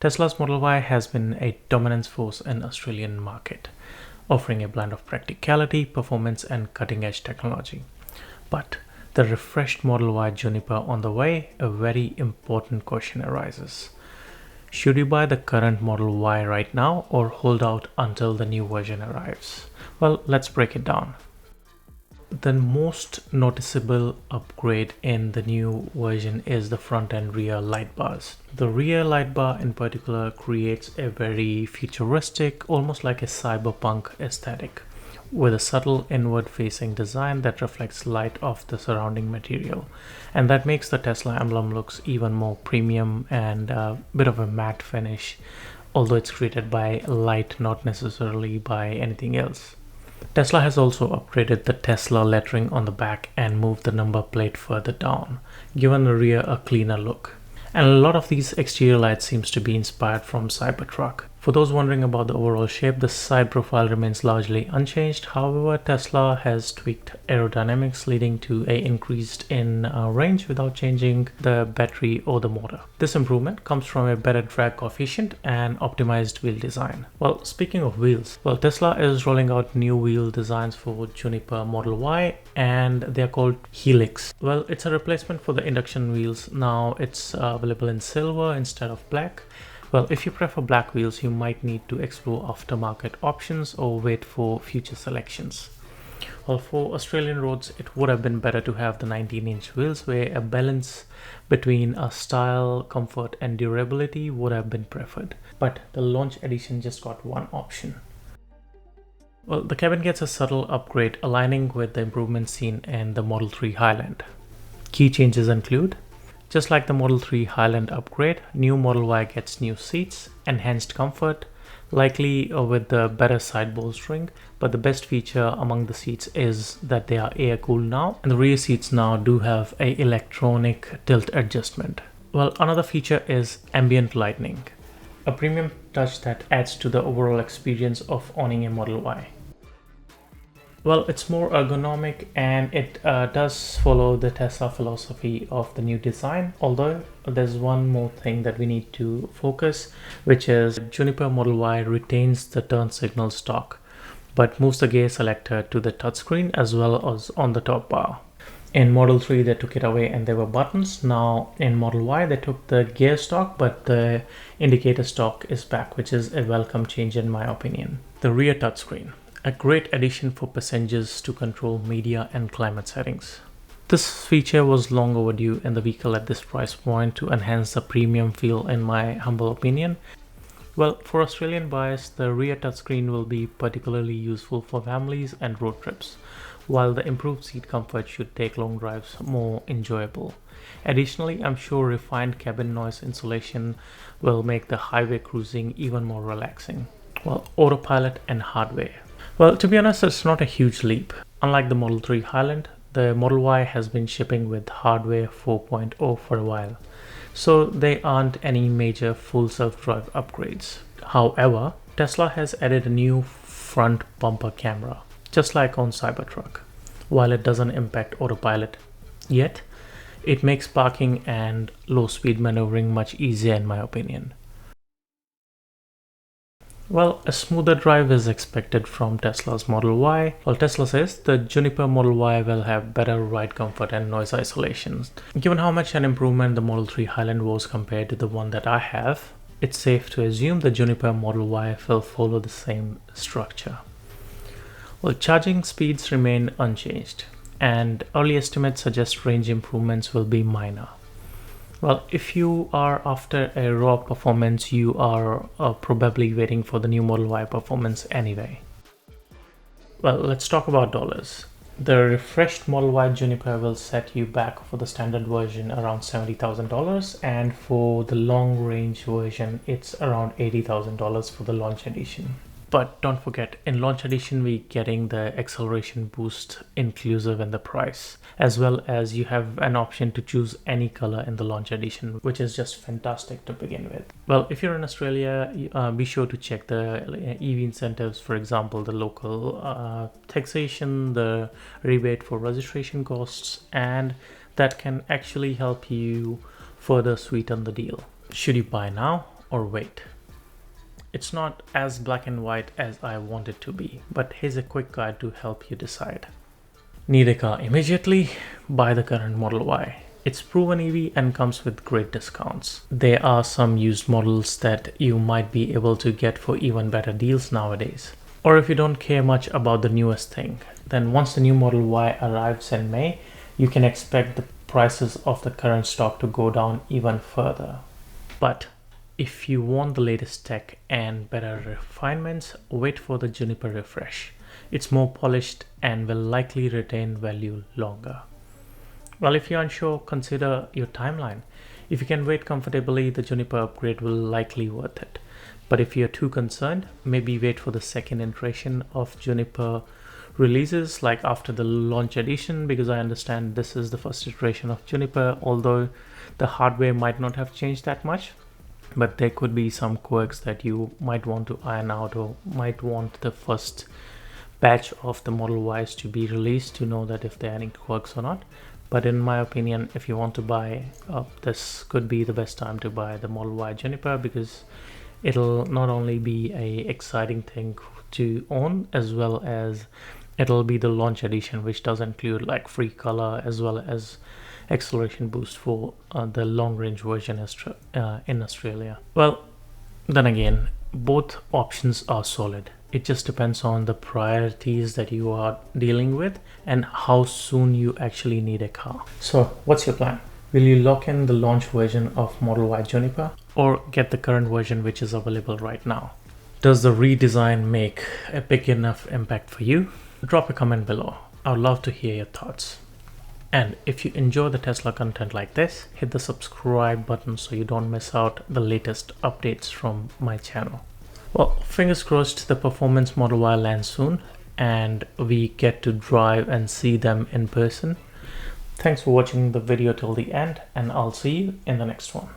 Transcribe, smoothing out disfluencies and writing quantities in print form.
Tesla's Model Y has been a dominant force in the Australian market, offering a blend of practicality, performance, and cutting-edge technology. But the refreshed Model Y Juniper on the way, a very important question arises. Should you buy the current Model Y right now or hold out until the new version arrives? Well, let's break it down. The most noticeable upgrade in the new version is the front and rear light bars. The rear light bar in particular creates a very futuristic, almost like a cyberpunk aesthetic, with a subtle inward-facing design that reflects light off the surrounding material. And that makes the Tesla emblem looks even more premium and a bit of a matte finish, although it's created by light, not necessarily by anything else. Tesla has also upgraded the Tesla lettering on the back and moved the number plate further down, giving the rear a cleaner look. And a lot of these exterior lights seems to be inspired from Cybertruck. For those wondering about the overall shape, the side profile remains largely unchanged. However, Tesla has tweaked aerodynamics, leading to a increased in range without changing the battery or the motor. This improvement comes from a better drag coefficient and optimized wheel design. Well, speaking of wheels, Tesla is rolling out new wheel designs for Juniper Model Y, and they're called Helix. Well, it's a replacement for the induction wheels. Now it's available in silver instead of black. Well, if you prefer black wheels, you might need to explore aftermarket options or wait for future selections. Well, for Australian roads, it would have been better to have the 19-inch wheels, where a balance between style, comfort, and durability would have been preferred. But the launch edition just got one option. Well, the cabin gets a subtle upgrade aligning with the improvements seen in the Model 3 Highland. Key changes include: just like the Model 3 Highland upgrade, new Model Y gets new seats, enhanced comfort, likely with the better side bolstering, but the best feature among the seats is that they are air cooled now, and the rear seats now do have a electronic tilt adjustment. Well, another feature is ambient lighting, a premium touch that adds to the overall experience of owning a Model Y. Well, it's more ergonomic and it does follow the Tesla philosophy of the new design, although there's one more thing that we need to focus, which is Juniper Model Y retains the turn signal stock, but moves the gear selector to the touchscreen as well as on the top bar. In Model 3, they took it away and there were buttons. Now in Model Y, they took the gear stock, but the indicator stock is back, which is a welcome change in my opinion. The rear touchscreen, a great addition for passengers to control media and climate settings. This feature was long overdue in the vehicle at this price point to enhance the premium feel, in my humble opinion. Well, for Australian buyers, the rear touchscreen will be particularly useful for families and road trips, while the improved seat comfort should make long drives more enjoyable. Additionally, I'm sure refined cabin noise insulation will make the highway cruising even more relaxing. Well, autopilot and hardware. Well, to be honest, it's not a huge leap. Unlike the Model 3 Highland, the Model Y has been shipping with hardware 4.0 for a while, so they aren't any major full self-drive upgrades. However, Tesla has added a new front bumper camera, just like on Cybertruck. While it doesn't impact autopilot yet, it makes parking and low-speed maneuvering much easier in my opinion. Well, a smoother drive is expected from Tesla's Model Y. Well, Tesla says the Juniper Model Y will have better ride comfort and noise isolation. Given how much an improvement the Model 3 Highland was compared to the one that I have, it's safe to assume the Juniper Model Y will follow the same structure. Well, charging speeds remain unchanged, and early estimates suggest range improvements will be minor. Well, if you are after a raw performance, you are probably waiting for the new Model Y performance anyway. Well, let's talk about dollars. The refreshed Model Y Juniper will set you back for the standard version around $70,000, and for the long range version, it's around $80,000 for the launch edition. But don't forget, in launch edition, we're getting the acceleration boost inclusive in the price, as well as you have an option to choose any color in the launch edition, which is just fantastic to begin with. Well, if you're in Australia, be sure to check the EV incentives, for example, the local taxation, the rebate for registration costs, and that can actually help you further sweeten the deal. Should you buy now or wait? It's not as black and white as I want it to be, but here's a quick guide to help you decide. Need a car immediately? Buy the current Model Y. It's proven EV and comes with great discounts. There are some used models that you might be able to get for even better deals nowadays. Or if you don't care much about the newest thing, then once the new Model Y arrives in May, you can expect the prices of the current stock to go down even further. But if you want the latest tech and better refinements, wait for the Juniper refresh. It's more polished and will likely retain value longer. Well, if you're unsure, consider your timeline. If you can wait comfortably, the Juniper upgrade will likely worth it. But if you're too concerned, maybe wait for the second iteration of Juniper releases, like after the launch edition, because I understand this is the first iteration of Juniper, although the hardware might not have changed that much. But there could be some quirks that you might want to iron out, or might want the first batch of the Model Ys to be released to know that if there are any quirks or not. But in my opinion, if you want to buy, this could be the best time to buy the Model Y Juniper, because it'll not only be a exciting thing to own, as well as it'll be the launch edition, which does include like free color as well as acceleration boost for the long range version in Australia. Well, then again, both options are solid. It just depends on the priorities that you are dealing with and how soon you actually need a car. So what's your plan? Will you lock in the launch version of Model Y Juniper, or get the current version which is available right now? Does the redesign make a big enough impact for you? Drop a comment below. I would love to hear your thoughts. And if you enjoy the Tesla content like this, hit the subscribe button so you don't miss out the latest updates from my channel. Well, fingers crossed the performance Model Y lands soon and we get to drive and see them in person. Thanks for watching the video till the end, and I'll see you in the next one.